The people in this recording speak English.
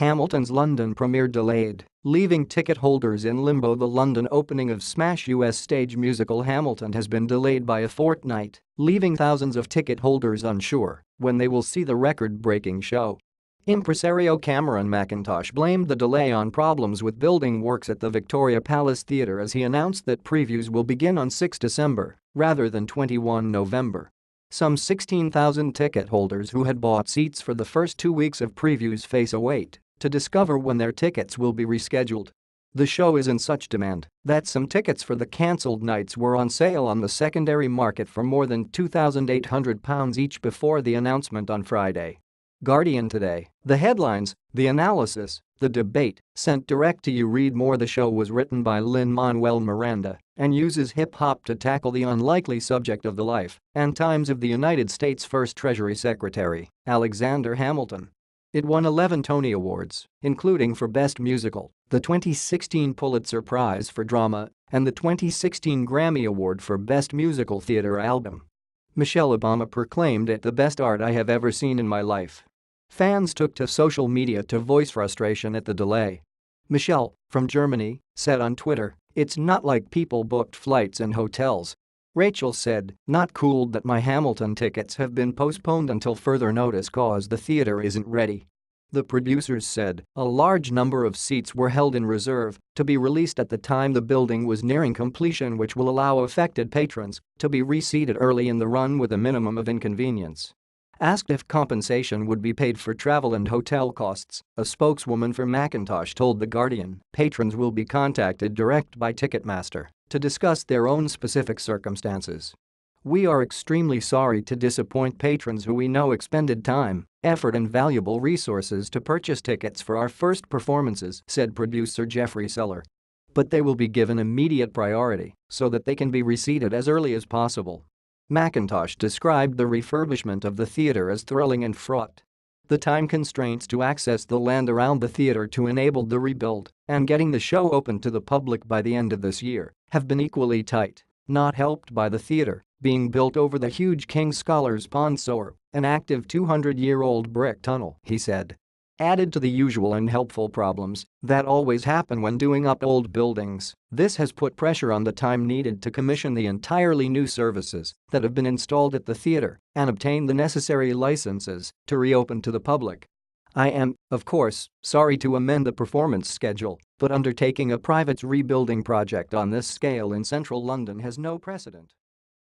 Hamilton's London premiere delayed, leaving ticket holders in limbo. The London opening of Smash US stage musical Hamilton has been delayed by a fortnight, leaving thousands of ticket holders unsure when they will see the record-breaking show. Impresario Cameron Mackintosh blamed the delay on problems with building works at the Victoria Palace Theatre as he announced that previews will begin on 6 December rather than 21 November. Some 16,000 ticket holders who had bought seats for the first 2 weeks of previews face a wait to discover when their tickets will be rescheduled. The show is in such demand that some tickets for the cancelled nights were on sale on the secondary market for more than £2,800 each before the announcement on Friday. Guardian today. The headlines, the analysis, the debate, sent direct to you. Read more. The show was written by Lin-Manuel Miranda and uses hip-hop to tackle the unlikely subject of the life and times of the United States' first Treasury Secretary, Alexander Hamilton. It won 11 Tony Awards, including for Best Musical, the 2016 Pulitzer Prize for Drama, and the 2016 Grammy Award for Best Musical Theatre Album. Michelle Obama proclaimed it the best art I have ever seen in my life. Fans took to social media to voice frustration at the delay. Michelle, from Germany, said on Twitter, "It's not like people booked flights and hotels." Rachel said, "Not cool that my Hamilton tickets have been postponed until further notice cause the theater isn't ready." The producers said a large number of seats were held in reserve to be released at the time the building was nearing completion, which will allow affected patrons to be reseated early in the run with a minimum of inconvenience. Asked if compensation would be paid for travel and hotel costs, a spokeswoman for Mackintosh told The Guardian patrons will be contacted direct by Ticketmaster to discuss their own specific circumstances. "We are extremely sorry to disappoint patrons who we know expended time, effort and valuable resources to purchase tickets for our first performances," said producer Jeffrey Seller. "But they will be given immediate priority so that they can be reseated as early as possible." Mackintosh described the refurbishment of the theater as thrilling and fraught. The time constraints to access the land around the theater to enable the rebuild and getting the show open to the public by the end of this year have been equally tight, not helped by the theater being built over the huge King's Scholars Pond sewer, an active 200-year-old brick tunnel, he said. Added to the usual unhelpful problems that always happen when doing up old buildings, this has put pressure on the time needed to commission the entirely new services that have been installed at the theater and obtain the necessary licenses to reopen to the public. "I am, of course, sorry to amend the performance schedule, but undertaking a private rebuilding project on this scale in central London has no precedent."